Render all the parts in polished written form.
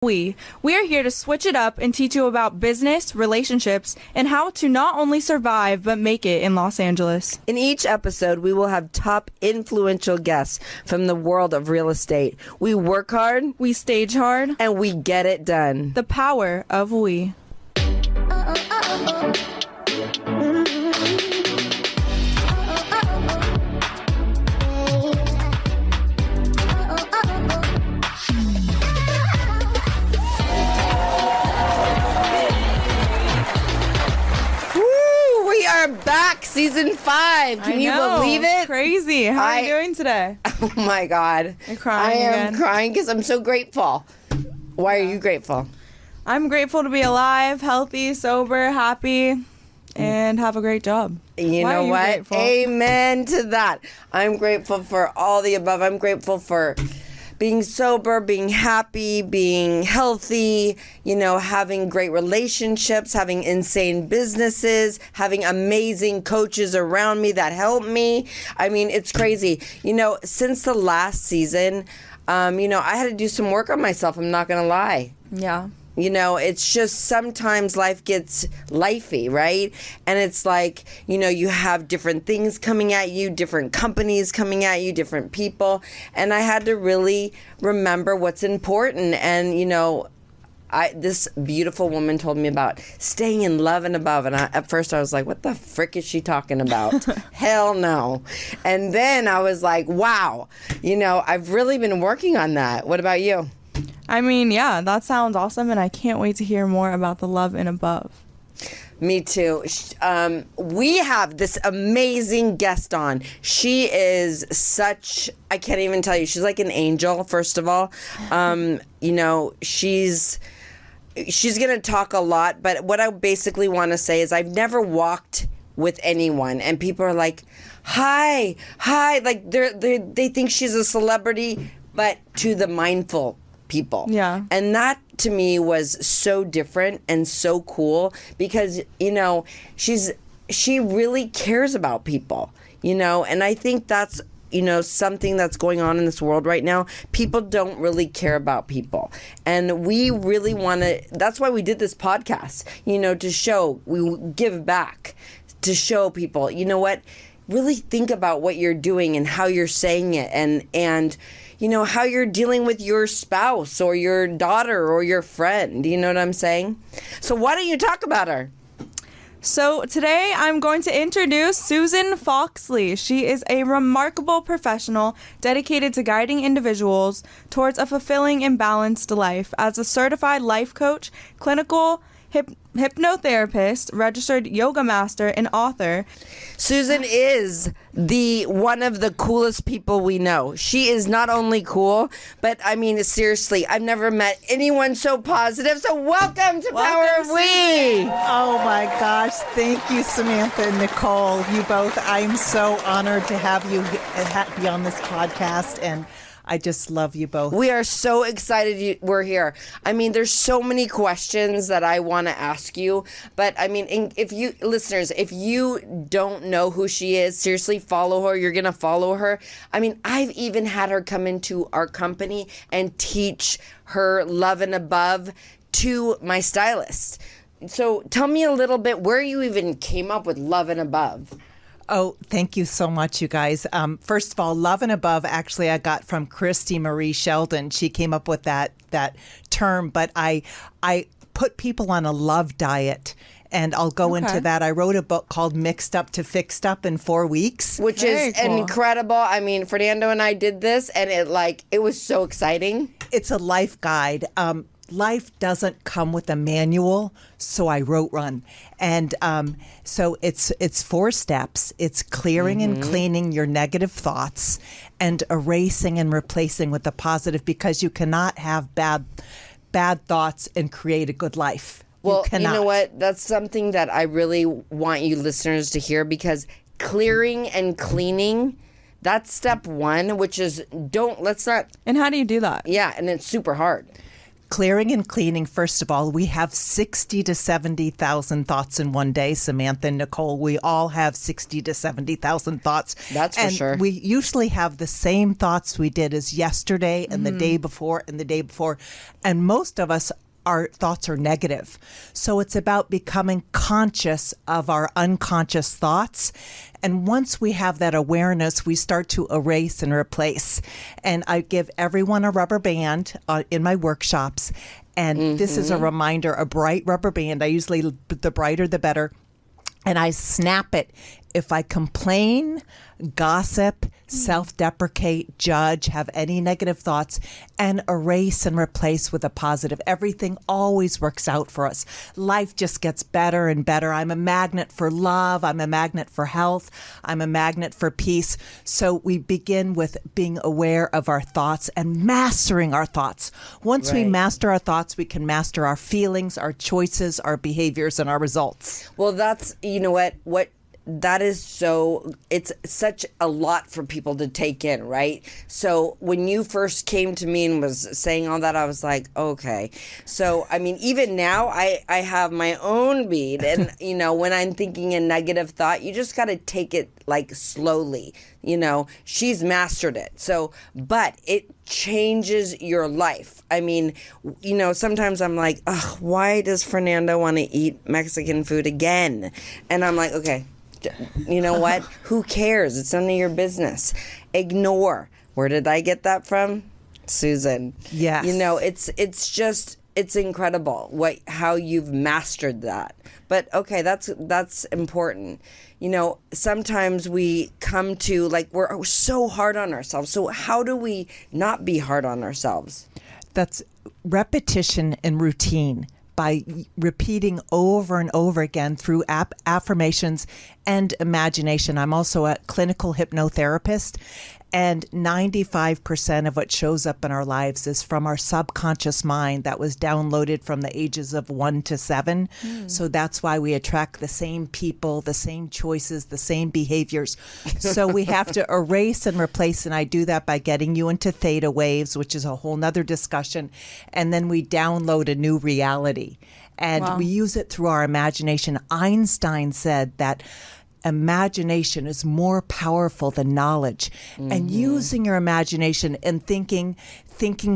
We are here to switch it up and teach you about business, relationships, and how to not only survive but make it in Los Angeles. In each episode, we will have top influential guests from the world of real estate. We work hard, We stage hard. and we get it done. The power of we. We are back, season 5. Can you believe it? Crazy. How are you doing today? Oh my God. You're crying I am again. crying because I'm so grateful. Why are you grateful? I'm grateful to be alive, healthy, sober, happy, and have a great job. You Why know are you what? grateful? Amen to that. I'm grateful for all the above. I'm grateful for being sober, being happy, being healthy, having great relationships, having insane businesses, having amazing coaches around me that help me. I mean, it's crazy. Since the last season, I had to do some work on myself. I'm not going to lie. Yeah. It's just sometimes life gets lifey, right? And it's like, you have different things coming at you, different companies coming at you, different people. And I had to really remember what's important. And, this beautiful woman told me about staying in love and above. And at first I was like, what the frick is she talking about? Hell no. And then I was like, wow, I've really been working on that. What about you? I mean, yeah, that sounds awesome, and I can't wait to hear more about the love and above. Me too. We have this amazing guest on. She is I can't even tell you, she's like an angel, first of all. She's going to talk a lot, but what I basically want to say is I've never walked with anyone, and people are like, hi, like they think she's a celebrity, but to the mindful people. Yeah. And that to me was so different and so cool because, she really cares about people, and I think that's, something that's going on in this world right now. People don't really care about people. And we really want to, that's why we did this podcast, to show, we give back, to show people, what, really think about what you're doing and how you're saying it and how you're dealing with your spouse or your daughter or your friend. You know what I'm saying? So why don't you talk about her? So today I'm going to introduce Susan Foxley. She is a remarkable professional dedicated to guiding individuals towards a fulfilling and balanced life. As a certified life coach, clinical hypnotherapist, registered yoga master, and author. Susan is one of the coolest people we know. She is not only cool, but I mean, seriously, I've never met anyone so positive. So welcome to Power of We. Oh my gosh. Thank you, Samantha and Nicole. You both. I'm so honored to have you be on this podcast, and I just love you both. We are so excited we're here. I mean, there's so many questions that I want to ask you. But I mean, if you listeners, if you don't know who she is, seriously follow her. You're going to follow her. I mean, I've even had her come into our company and teach her love and above to my stylist. So tell me a little bit where you even came up with love and above. Oh, thank you so much, you guys. First of all, love and above, actually, I got from Christy Marie Sheldon. She came up with that term, but I put people on a love diet. And I'll go into that. I wrote a book called Mixed Up to Fixed Up in 4 weeks. Which is incredible. I mean, Fernando and I did this, and it was so exciting. It's a life guide. Life doesn't come with a manual, so I wrote one. And so it's 4 steps. It's clearing and cleaning your negative thoughts and erasing and replacing with the positive, because you cannot have bad thoughts and create a good life. Well, you know what? That's something that I really want you listeners to hear, because clearing and cleaning, that's step 1, which is let's not. And how do you do that? Yeah, and it's super hard. Clearing and cleaning, first of all, we have 60 to 70,000 thoughts in one day. Samantha and Nicole, we all have 60 to 70,000 thoughts. That's for and sure. We usually have the same thoughts we did as yesterday and the day before and the day before. And most of us, our thoughts are negative. So it's about becoming conscious of our unconscious thoughts. And once we have that awareness, we start to erase and replace. And I give everyone a rubber band in my workshops. And this is a reminder, a bright rubber band. I usually, the brighter, the better. And I snap it if I complain, gossip, self-deprecate, judge, have any negative thoughts, and erase and replace with a positive. Everything always works out for us. Life just gets better and better. I'm a magnet for love. I'm a magnet for health. I'm a magnet for peace. So we begin with being aware of our thoughts and mastering our thoughts. Once we master our thoughts, we can master our feelings, our choices, our behaviors, and our results. Well, that's, you know what that is it's such a lot for people to take in, right? So when you first came to me and was saying all that, I was like, okay. So, I mean, even now I have my own bead, and, you know, when I'm thinking a negative thought, you just got to take it like slowly. You know, she's mastered it. So, but it changes your life. I mean, you know, sometimes I'm like, ugh, why does Fernanda want to eat Mexican food again? And I'm like, okay, you know what? Who cares? It's none of your business. Ignore. Where did I get that from? Susan. Yes. You know, it's incredible how you've mastered that. But okay, that's important. You know, sometimes we come to, like, we're so hard on ourselves. So how do we not be hard on ourselves? That's repetition and routine. By repeating over and over again through affirmations and imagination. I'm also a clinical hypnotherapist, and 95% of what shows up in our lives is from our subconscious mind that was downloaded from the ages of 1 to 7. So that's why we attract the same people, the same choices, the same behaviors. So we have to erase and replace, and I do that by getting you into theta waves, which is a whole nother discussion. And then we download a new reality. And we use it through our imagination. Einstein said that imagination is more powerful than knowledge. And using your imagination and thinking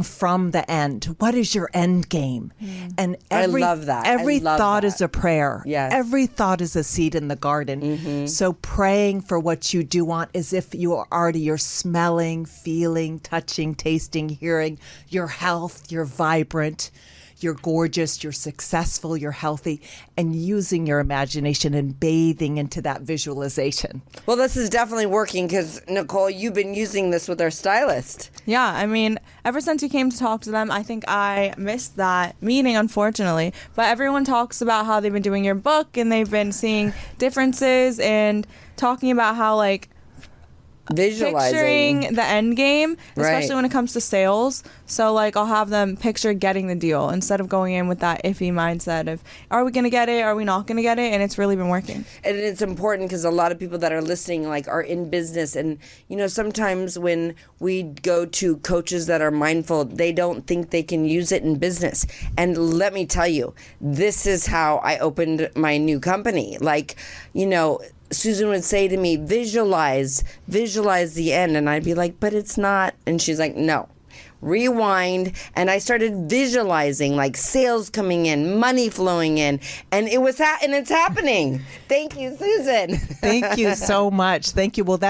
from the end. What is your end game? And I love that. Every thought that. is a prayer. Yes. Every thought is a seed in the garden. So praying for what you do want as if you're smelling, feeling, touching, tasting, hearing your health, you're vibrant, you're gorgeous, you're successful, you're healthy, and using your imagination and bathing into that visualization. Well, this is definitely working because, Nicole, you've been using this with our stylist. Yeah, I mean, ever since you came to talk to them, I think I missed that meeting, unfortunately. But everyone talks about how they've been doing your book and they've been seeing differences and talking about how, like, Visualizing. picturing the end game, especially Right. when it comes to sales. So, like, I'll have them picture getting the deal instead of going in with that iffy mindset of, are we going to get it? Are we not going to get it? And it's really been working. And it's important because a lot of people that are listening, like, are in business. And, you know, sometimes when we go to coaches that are mindful, they don't think they can use it in business. And let me tell you, this is how I opened my new company. Like, you know, Susan would say to me, visualize the end. And I'd be like, but it's not. And she's like, no. Rewind. And I started visualizing, like, sales coming in, money flowing in, and it's happening. Thank you, Susan. Thank you so much. Thank you. Well,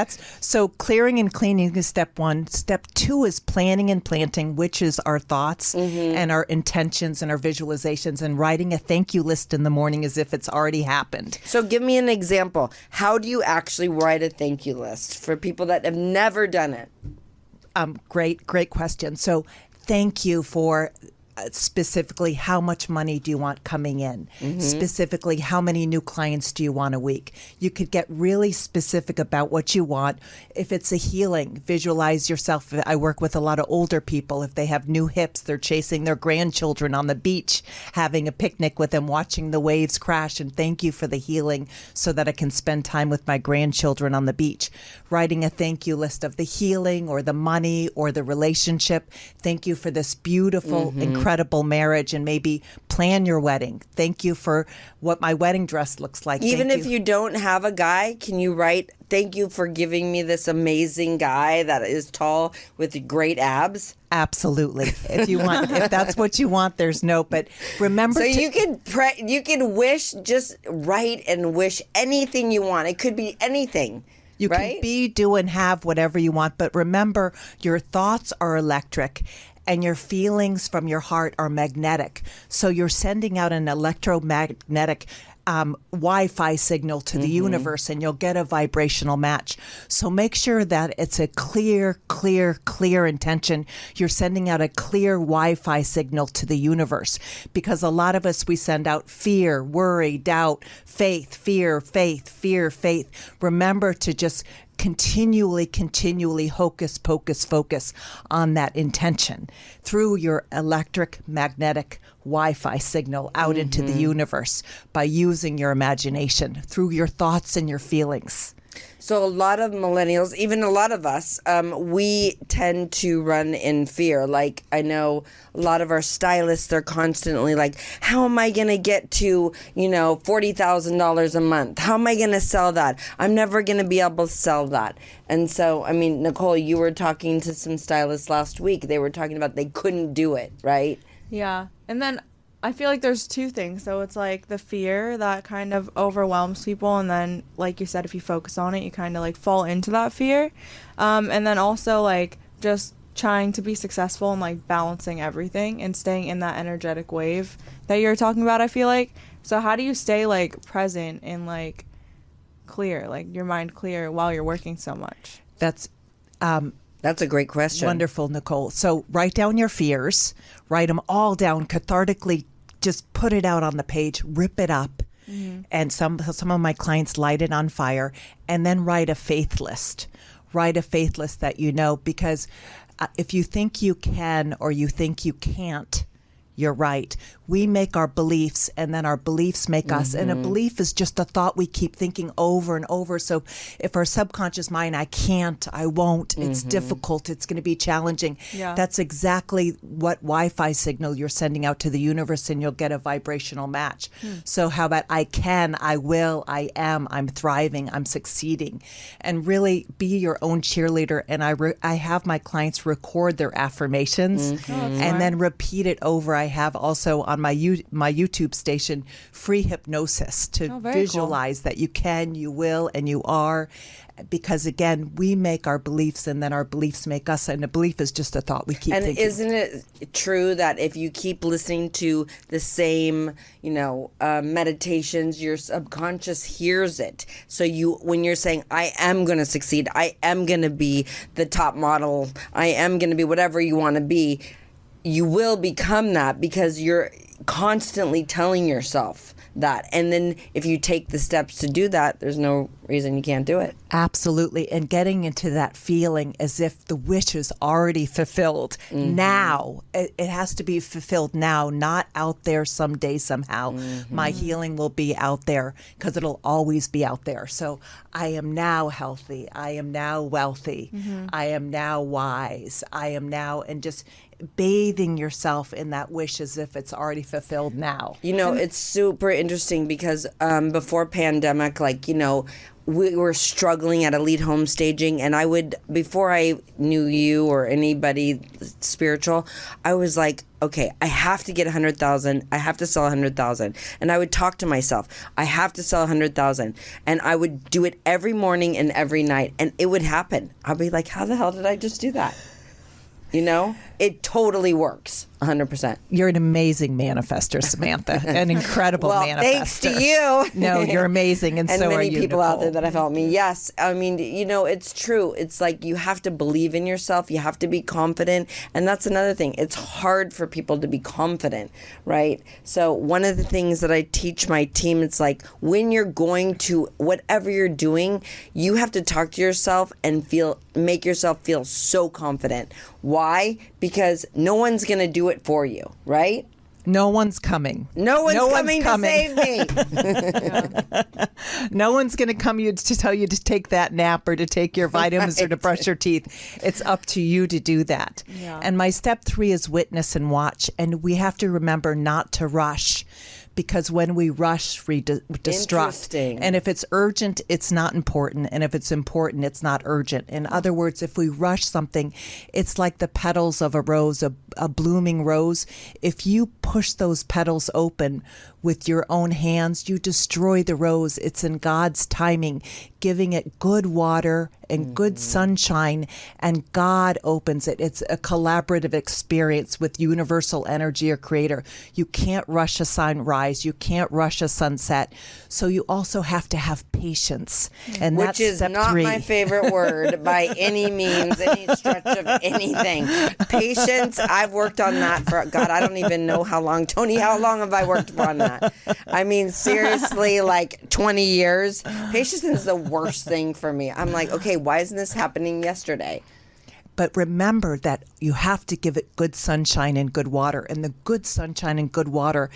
so clearing and cleaning is step 1. Step 2 is planning and planting, which is our thoughts and our intentions and our visualizations, and writing a thank you list in the morning as if it's already happened. So give me an example. How do you actually write a thank you list for people that have never done it? Great question. So thank you for specifically how much money do you want coming in? Specifically, how many new clients do you want a week? You could get really specific about what you want. If it's a healing, visualize yourself. I work with a lot of older people. If they have new hips, they're chasing their grandchildren on the beach, having a picnic with them, watching the waves crash, and thank you for the healing so that I can spend time with my grandchildren on the beach. writing a thank you list of the healing or the money or the relationship. Thank you for this beautiful, incredible marriage, and maybe plan your wedding. Thank you for what my wedding dress looks like. Even if you don't have a guy, can you write, thank you for giving me this amazing guy that is tall with great abs? Absolutely. If you want, if that's what you want, there's no, but remember So you can wish, just write and wish anything you want. It could be anything. You right? can be, do, and have whatever you want, but remember, your thoughts are electric and your feelings from your heart are magnetic. So you're sending out an electromagnetic Wi-Fi signal to the universe, and you'll get a vibrational match. So make sure that it's a clear intention. You're sending out a clear Wi-Fi signal to the universe, because a lot of us, we send out fear, worry, doubt, faith, fear, faith. Remember to just continually hocus pocus focus on that intention through your electric magnetic Wi-Fi signal out into the universe by using your imagination through your thoughts and your feelings. So a lot of millennials, even a lot of us, we tend to run in fear. Like, I know a lot of our stylists, they're constantly like, how am I going to get to, $40,000 a month? How am I going to sell that? I'm never going to be able to sell that. And so, I mean, Nicole, you were talking to some stylists last week. They were talking about they couldn't do it, right? Yeah. And then I feel like there's two things. So it's like the fear that kind of overwhelms people. And then, like you said, if you focus on it, you kind of like fall into that fear. And then also like just trying to be successful and like balancing everything and staying in that energetic wave that you're talking about, I feel like. So how do you stay like present and like clear, like your mind clear while you're working so much? That's a great question. Wonderful, Nicole. So write down your fears, write them all down cathartically, just put it out on the page, rip it up. And some of my clients light it on fire, and then write a faith list. Write a faith list that because if you think you can or you think you can't, you're right. We make our beliefs, and then our beliefs make us. And a belief is just a thought we keep thinking over and over. So if our subconscious mind, I can't, I won't, it's difficult, it's going to be challenging. Yeah. That's exactly what Wi-Fi signal you're sending out to the universe, and you'll get a vibrational match. So how about I can, I will, I am, I'm thriving, I'm succeeding. And really be your own cheerleader. And I have my clients record their affirmations and then repeat it over. I have also on my YouTube station free hypnosis to visualize that you can, you will, and you are. Because again, we make our beliefs, and then our beliefs make us, and a belief is just a thought we keep thinking. And isn't it true that if you keep listening to the same, meditations, your subconscious hears it. So when you're saying, I am going to succeed, I am going to be the top model, I am going to be whatever you want to be, you will become that because you're constantly telling yourself that. And then if you take the steps to do that, there's no reason you can't do it. Absolutely. And getting into that feeling as if the wish is already fulfilled now. It has to be fulfilled now, not out there someday, somehow. My healing will be out there because it'll always be out there. So I am now healthy. I am now wealthy. I am now wise. I am now, and just bathing yourself in that wish as if it's already fulfilled now. It's super interesting because before pandemic, we were struggling at Elite Home Staging, and I would, before I knew you or anybody spiritual, I was like, okay, I have to get 100,000. I have to sell 100,000. And I would talk to myself, I have to sell 100,000. And I would do it every morning and every night, and it would happen. I'd be like, how the hell did I just do that? It totally works 100%. You're an amazing manifester, Samantha. An incredible manifester. Thanks to you. No, you're amazing. And so are you, many people Nicole. out there that have helped me. Yes. I mean, it's true. It's like you have to believe in yourself. You have to be confident. And that's another thing. It's hard for people to be confident, right? So one of the things that I teach my team, it's like when you're going to whatever you're doing, you have to talk to yourself and make yourself feel so confident. Why? Because no one's going to do it for you, right? No one's coming. No one's coming to save me. No one's going to come to tell you to take that nap or to take your vitamins or to brush your teeth. It's up to you to do that. Yeah. And my step 3 is witness and watch. And we have to remember not to rush, because when we rush, we destruct. Interesting. And if it's urgent, it's not important. And if it's important, it's not urgent. In other words, if we rush something, it's like the petals of a rose, a blooming rose. If you push those petals open with your own hands, you destroy the rose. It's in God's timing, giving it good water and good sunshine, and God opens it. It's a collaborative experience with universal energy or creator. You can't rush a sunrise. You can't rush a sunset. So you also have to have patience. And Which that's is step not 3. my favorite word by any means, any stretch of anything. Patience, I've worked on that for, God, I don't even know how long. Tony, how long have I worked on that? I mean, seriously, like 20 years. Patience is the worst thing for me. I'm like, okay, why isn't this happening yesterday? But remember that you have to give it good sunshine and good water. And the good sunshine and good water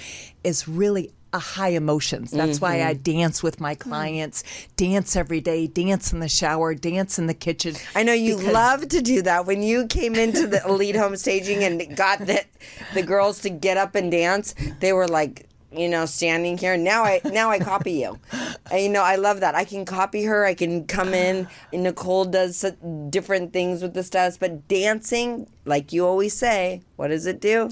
is really a high emotions. That's why I dance with my clients, dance every day, dance in the shower, dance in the kitchen. I know you love to do that. When you came into the Elite Home Staging and got the girls to get up and dance, they were like, standing here. Now I copy you. And, I love that. I can copy her. I can come in. And Nicole does different things with the steps. But dancing, like you always say, what does it do?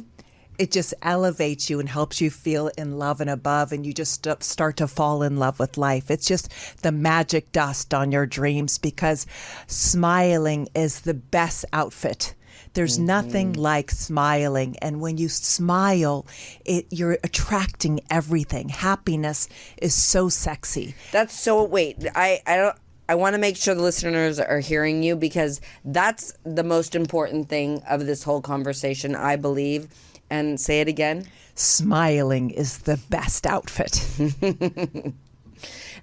It just elevates you and helps you feel in love and above, and you just start to fall in love with life. It's just the magic dust on your dreams, because smiling is the best outfit. There's nothing like smiling. And when you smile, you're attracting everything. Happiness is so sexy. That's so, wait, I want to make sure the listeners are hearing you, because that's the most important thing of this whole conversation, I believe. And say it again. Smiling is the best outfit.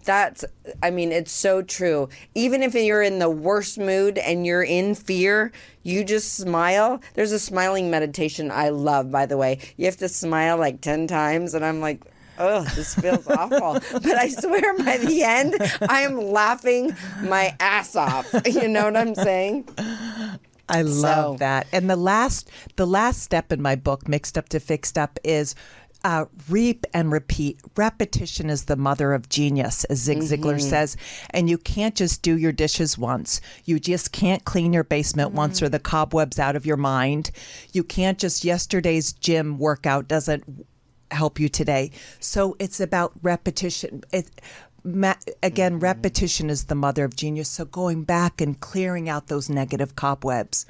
It's so true. Even if you're in the worst mood and you're in fear, you just smile. There's a smiling meditation I love, by the way. You have to smile like 10 times, and I'm like, oh, this feels awful. But I swear by the end, I am laughing my ass off. You know what I'm saying? I love that. And the last step in my book, Mixed Up to Fixed Up, is reap and repeat. Repetition is the mother of genius, as Zig Ziglar says. And you can't just do your dishes once. You just can't clean your basement once, or the cobwebs out of your mind. You can't just, yesterday's gym workout doesn't help you today. So it's about repetition. Again, repetition is the mother of genius. So going back and clearing out those negative cobwebs,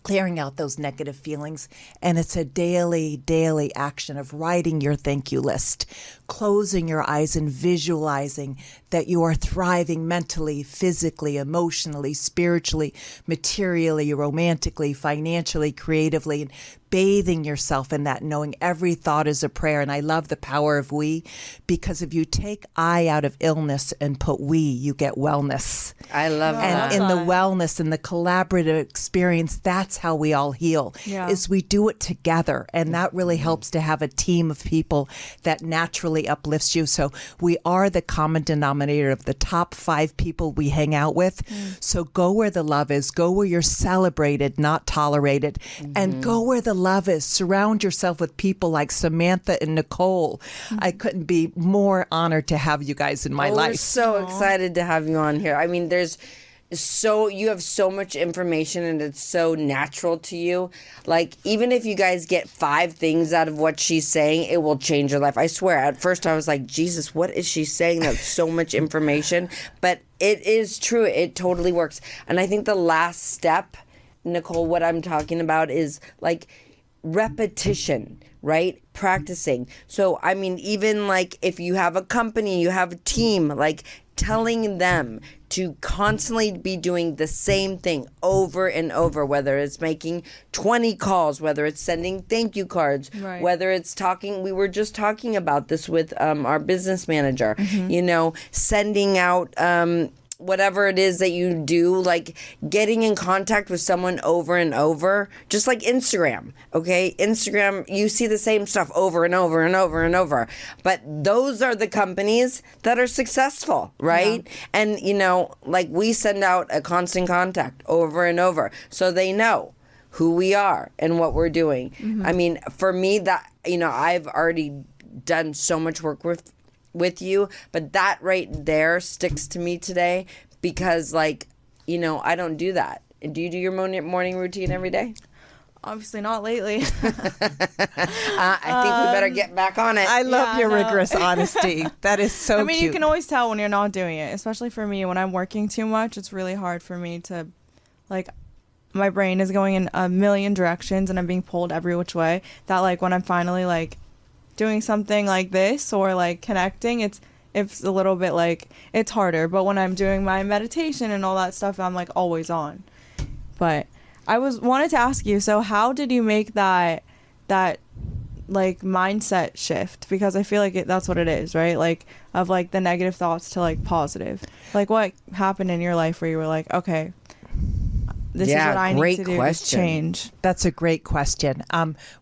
clearing out those negative feelings. And it's a daily action of writing your thank you list, closing your eyes and visualizing that you are thriving mentally, physically, emotionally, spiritually, materially, romantically, financially, creatively, and bathing yourself in that, knowing every thought is a prayer. And I love the power of we, because if you take I out of illness and put we, you get wellness. I love that. And in the wellness and the collaborative experience, that's how we all heal, is we do it together. And that really helps to have a team of people that naturally uplifts you. So we are the common denominator of the top 5 people we hang out with. So go where the love is, go where you're celebrated, not tolerated, and go where the love is. Surround yourself with people like Samantha and Nicole. I couldn't be more honored to have you guys in my life. We're so excited to have you on here. I mean, you have so much information, and it's so natural to you. Like, even if you guys get 5 things out of what she's saying, it will change your life. I swear, at first I was like, Jesus, what is she saying? That's so much information. But it is true. It totally works. And I think the last step, Nicole, what I'm talking about is like repetition, right? Practicing. So, I mean, even like if you have a company, you have a team, like telling them to constantly be doing the same thing over and over, whether it's making 20 calls, whether it's sending thank you cards, whether it's talking. We were just talking about this with our business manager, sending out whatever it is that you do, like getting in contact with someone over and over, just like Instagram, okay? Instagram, you see the same stuff over and over and over and over. But those are the companies that are successful, right? Yeah. And, you know, like we send out a constant contact over and over so they know who we are and what we're doing. Mm-hmm. I mean, for me, that, you know, I've already done so much work with you, but that right there sticks to me today because, like, you know, I don't do that. Do you do your morning routine every day? Obviously not lately. I think we better get back on it. I love your rigorous honesty. That is so cute. I mean, you can always tell when you're not doing it, especially for me. When I'm working too much, it's really hard for me to, like, my brain is going in a million directions and I'm being pulled every which way. That, like, when I'm finally, like, doing something like this or like connecting, it's a little bit like it's harder. But when I'm doing my meditation and all that stuff, I'm like always on. But I wanted to ask you, so how did you make that like mindset shift? Because I feel like that's what it is, right? Like of like the negative thoughts to like positive. Like what happened in your life where you were like, okay, this is what I need to do to change? That's a great question.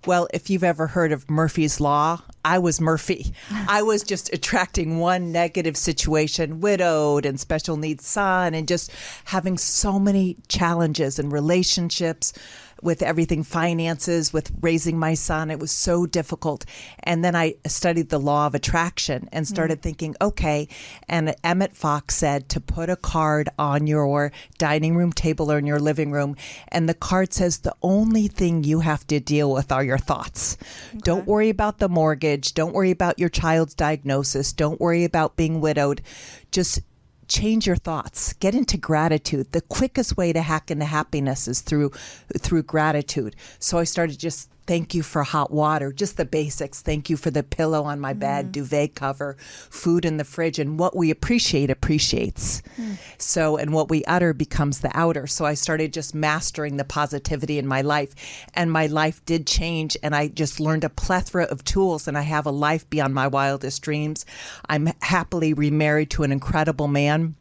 Well, if you've ever heard of Murphy's Law, I was Murphy. I was just attracting one negative situation, widowed and special needs son, and just having so many challenges and relationships with everything, finances, with raising my son. It was so difficult. And then I studied the law of attraction and started thinking, okay, and Emmett Fox said to put a card on your dining room table or in your living room. And the card says the only thing you have to deal with are your thoughts. Okay. Don't worry about the mortgage. Don't worry about your child's diagnosis. Don't worry about being widowed. Just change your thoughts. Get into gratitude. The quickest way to hack into happiness is through gratitude. So I started just thank you for hot water, just the basics. Thank you for the pillow on my bed, duvet cover, food in the fridge, and what we appreciate appreciates. So, and what we utter becomes the outer. So I started just mastering the positivity in my life, and my life did change, and I just learned a plethora of tools, and I have a life beyond my wildest dreams. I'm happily remarried to an incredible man.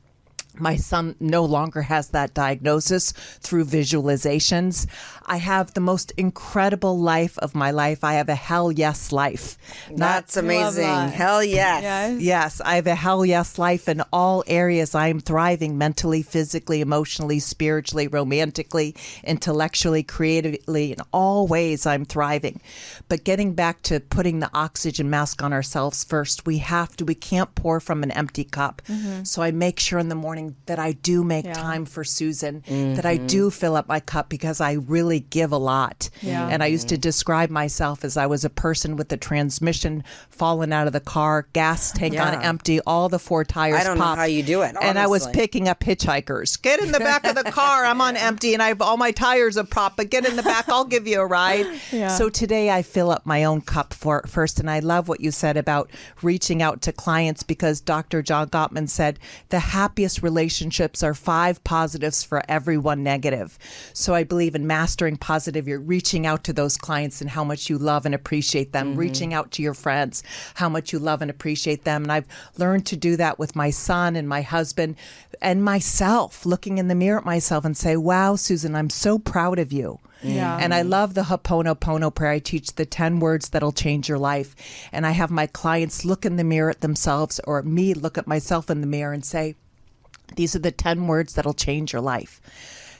My son no longer has that diagnosis through visualizations. I have the most incredible life of my life. I have a hell yes life. That's amazing. Hell yes. Yes, I have a hell yes life in all areas. I am thriving mentally, physically, emotionally, spiritually, romantically, intellectually, creatively. In all ways, I'm thriving. But getting back to putting the oxygen mask on ourselves first, we can't pour from an empty cup. So I make sure in the morning that I do make time for Susan, that I do fill up my cup because I really give a lot. And I used to describe myself as I was a person with the transmission falling out of the car, gas tank on empty, all the four tires popped. I don't know how you do it, honestly. And I was picking up hitchhikers. Get in the back of the car. I'm on empty and all my tires have popped, but get in the back. I'll give you a ride. So today I fill up my own cup first. And I love what you said about reaching out to clients, because Dr. John Gottman said the happiest relationships are 5 positives for every 1 negative. So I believe in mastering positive. You're reaching out to those clients and how much you love and appreciate them, reaching out to your friends, how much you love and appreciate them. And I've learned to do that with my son and my husband and myself, looking in the mirror at myself and say, wow, Susan, I'm so proud of you. And I love the Ho'oponopono prayer. I teach the 10 words that'll change your life. And I have my clients look in the mirror at themselves, or me look at myself in the mirror and say, these are the 10 words that'll change your life.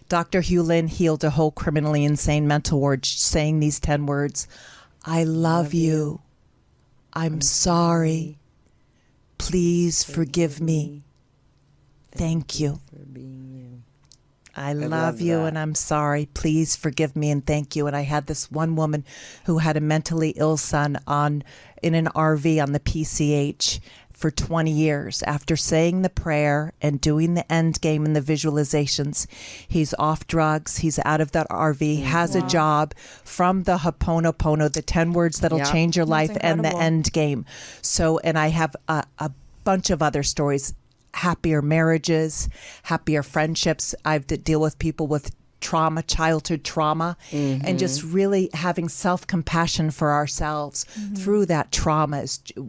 Dr. Hugh Lin healed a whole criminally insane mental ward saying these 10 words. I love you. I'm sorry. Please forgive me. Thank you. I love you and I'm sorry. Please forgive me and thank you. And I had this one woman who had a mentally ill son in an RV on the PCH for 20 years. After saying the prayer and doing the end game and the visualizations, he's off drugs, he's out of that RV, has a job from the Ho'oponopono, the 10 words that'll change your life, and the end game. So, and I have a bunch of other stories. Happier marriages, happier friendships. I have to deal with people with trauma, childhood trauma, and just really having self-compassion for ourselves through that trauma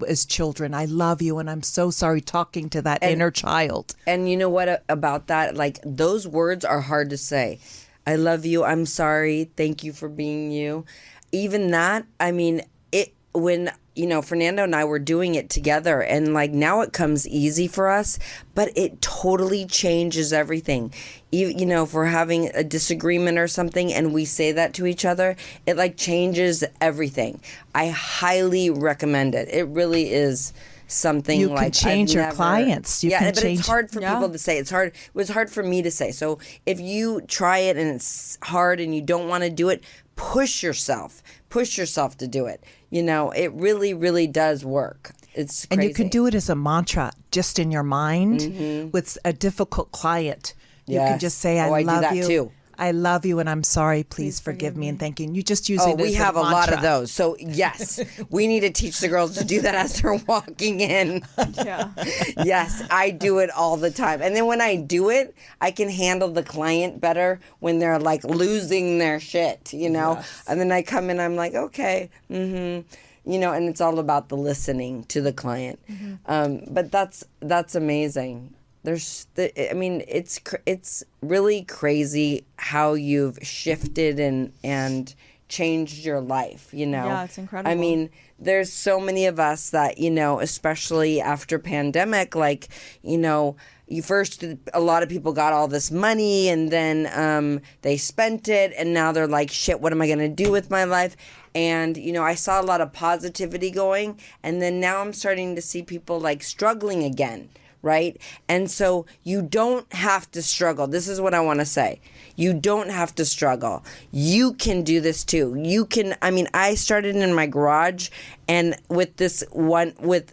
as children. I love you, and I'm so sorry, talking to that inner child. And you know what about that? Like, those words are hard to say. I love you. I'm sorry. Thank you for being you. Even that, I mean, when, Fernando and I were doing it together, and like now it comes easy for us, but it totally changes everything. If we're having a disagreement or something and we say that to each other, it like changes everything. I highly recommend it. It really is something you like can change your clients. But it's hard for people to say. It was hard for me to say. So if you try it and it's hard and you don't want to do it, push yourself to do it. It really, really does work. It's crazy. And you can do it as a mantra just in your mind with a difficult client. You can just say, I love do that you. Too. I love you, and I'm sorry. Please forgive me, and thank you. And you just use it as we have a a lot of mantra. those. So yes, we need to teach the girls to do that as they're walking in. Yeah. Yes, I do it all the time. And then when I do it, I can handle the client better when they're like losing their shit, Yes. And then I come in, I'm like, okay, and it's all about the listening to the client. But that's amazing. It's really crazy how you've shifted and changed your life, Yeah, it's incredible. I mean, there's so many of us that, especially after pandemic, like, first a lot of people got all this money and then they spent it and now they're like, shit, what am I going to do with my life? And, I saw a lot of positivity going, and then now I'm starting to see people like struggling again. Right? And so you don't have to struggle. This is what I want to say. You don't have to struggle. You can do this too. I started in my garage and with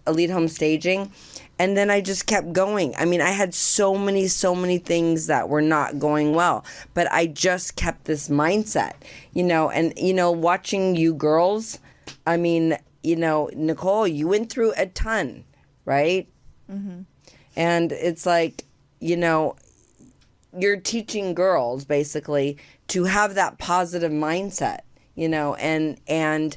Elite Home Staging, and then I just kept going. I had so many things that were not going well, but I just kept this mindset, and, watching you girls, Nicole, you went through a ton, right? Mm-hmm. And it's like, you're teaching girls basically to have that positive mindset, and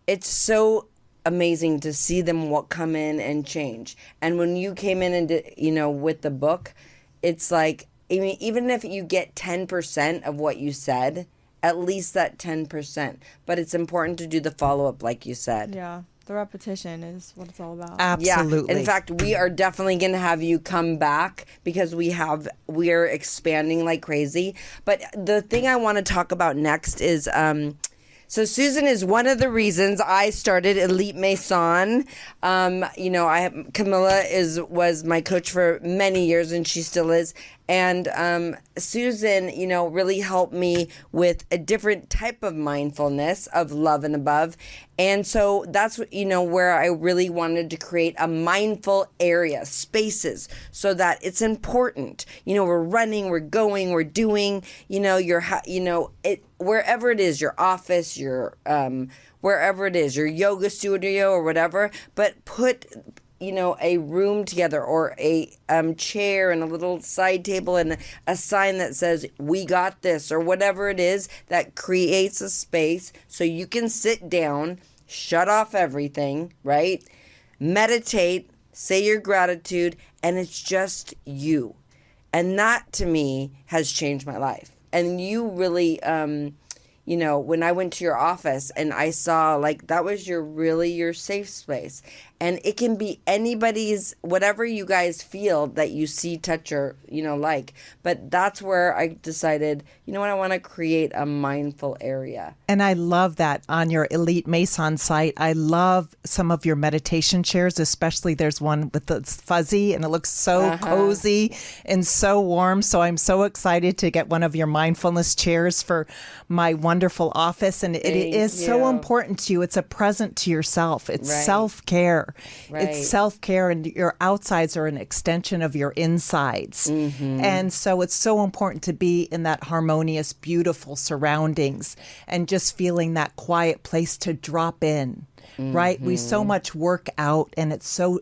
it's so amazing to see them come in and change. And when you came in and did, with the book, it's like, even if you get 10% of what you said, at least that 10%, but it's important to do the follow-up like you said. Yeah. The repetition is what it's all about. Absolutely. Yeah. In fact, we are definitely going to have you come back because we're expanding like crazy. But the thing I want to talk about next is, so Susan is one of the reasons I started Elite Maison. Camilla was my coach for many years, and she still is. And Susan, really helped me with a different type of mindfulness of love and above. And so that's, where I really wanted to create a mindful area, spaces, so that it's important. We're running, we're going, we're doing, wherever it is, your office, your, wherever it is, your yoga studio or whatever, but put a room together or a chair and a little side table and a sign that says, we got this, or whatever it is that creates a space so you can sit down, shut off everything, right? Meditate, say your gratitude, and it's just you. And that to me has changed my life. And you really, when I went to your office and I saw like that was your safe space. And it can be anybody's, whatever you guys feel that you see, touch, or, like. But that's where I decided, I want to create a mindful area. And I love that on your Elite Maison site. I love some of your meditation chairs, especially there's one with the fuzzy and it looks so cozy and so warm. So I'm so excited to get one of your mindfulness chairs for my wonderful office. And it is so important to you. It's a present to yourself. It's self-care. Right. It's self-care, and your outsides are an extension of your insides. Mm-hmm. And so it's so important to be in that harmonious, beautiful surroundings and just feeling that quiet place to drop in, right? We so much work out, and it's so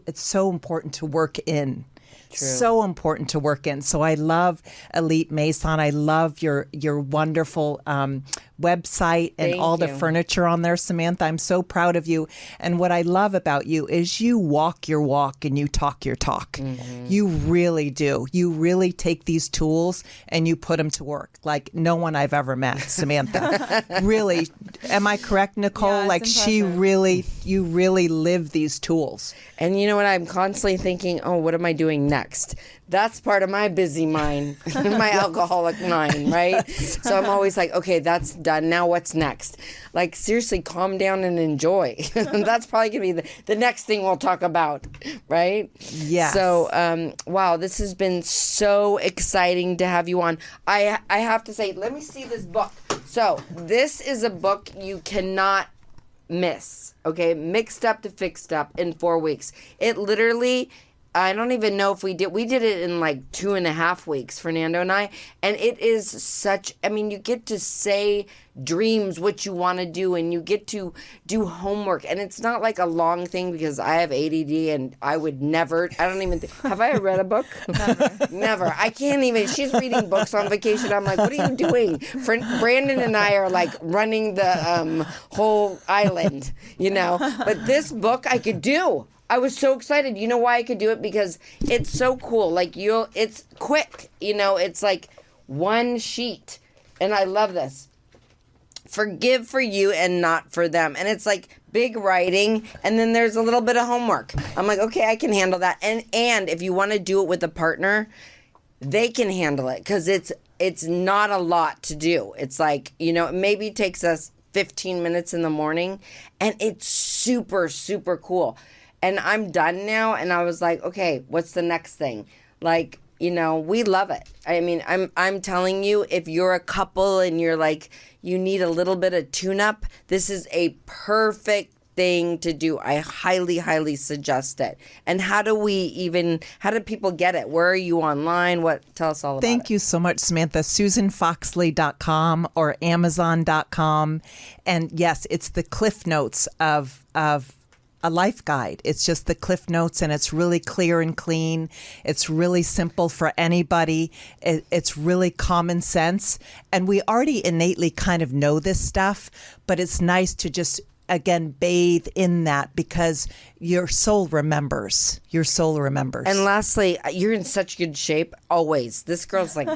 important to work in. So important to work in. So I love Elite Maison. I love your wonderful website and Thank all the you. furniture on there, Samantha. I'm so proud of you. And what I love about you is you walk your walk and you talk your talk. Mm-hmm. You really do. You really take these tools and you put them to work like no one I've ever met, Samantha. Really. Am I correct, Nicole? Yeah, it's like impressive. you really live these tools. And you know what? I'm constantly thinking, oh, what am I doing next? That's part of my busy mind, my alcoholic mind, right? So I'm always like, okay, that's done. Now what's next? Like, seriously, calm down and enjoy. That's probably going to be the next thing we'll talk about, right? Yes. So, wow, this has been so exciting to have you on. I have to say, let me see this book. So this is a book you cannot miss, okay? Mixed Up to Fixed Up in 4 weeks. It literally, I don't even know if we did it in like 2.5 weeks, Fernando and I, and it is such, I mean, you get to say dreams, what you want to do, and you get to do homework, and it's not like a long thing because I have ADD and I would never, I don't even think, have I read a book? Never. I can't even, she's reading books on vacation. I'm like, what are you doing? Brandon and I are like running the whole island, you know, but this book I could do. I was so excited. You know why I could do it? Because it's so cool. Like it's quick, you know, it's like one sheet. And I love this. Forgive for you and not for them. And it's like big writing, and then there's a little bit of homework. I'm like, okay, I can handle that. And if you want to do it with a partner, they can handle it because it's not a lot to do. It's like, you know, it maybe takes us 15 minutes in the morning, and it's super, super cool. And I'm done now, and I was like, okay, what's the next thing? Like, you know, we love it. I mean, I'm telling you, if you're a couple and you're like, you need a little bit of tune-up, this is a perfect thing to do. I highly, highly suggest it. And how do people get it? Where are you online? Tell us all about it. Thank you so much, Samantha. SusanFoxley.com or Amazon.com. And yes, it's the Cliff Notes of a life guide. It's just the Cliff Notes, and it's really clear and clean. It's really simple for anybody. It's really common sense. And we already innately kind of know this stuff, but it's nice to just, again, bathe in that because your soul remembers. Your soul remembers. And lastly, you're in such good shape always. This girl's like,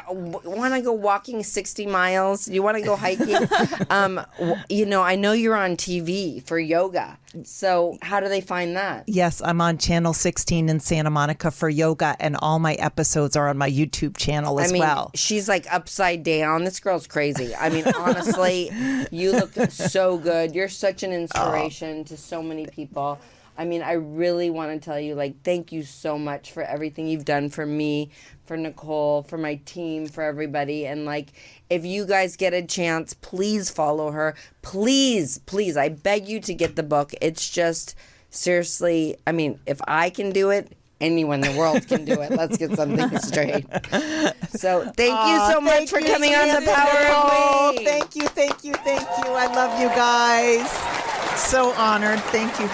want to go walking 60 miles? You want to go hiking? You know, I know you're on TV for yoga. So how do they find that? Yes, I'm on Channel 16 in Santa Monica for yoga, and all my episodes are on my YouTube channel as well. She's like upside down. This girl's crazy. I mean, honestly, you look so good. You're such an inspiration to so many people. I mean, I really want to tell you, like, thank you so much for everything you've done for me, for Nicole, for my team, for everybody. And, like, if you guys get a chance, please follow her. Please, please, I beg you to get the book. It's just, seriously, I mean, if I can do it, anyone in the world can do it. Let's get something straight. So thank you so much for coming on The Power of We. Thank you. I love you guys. So honored. Thank you.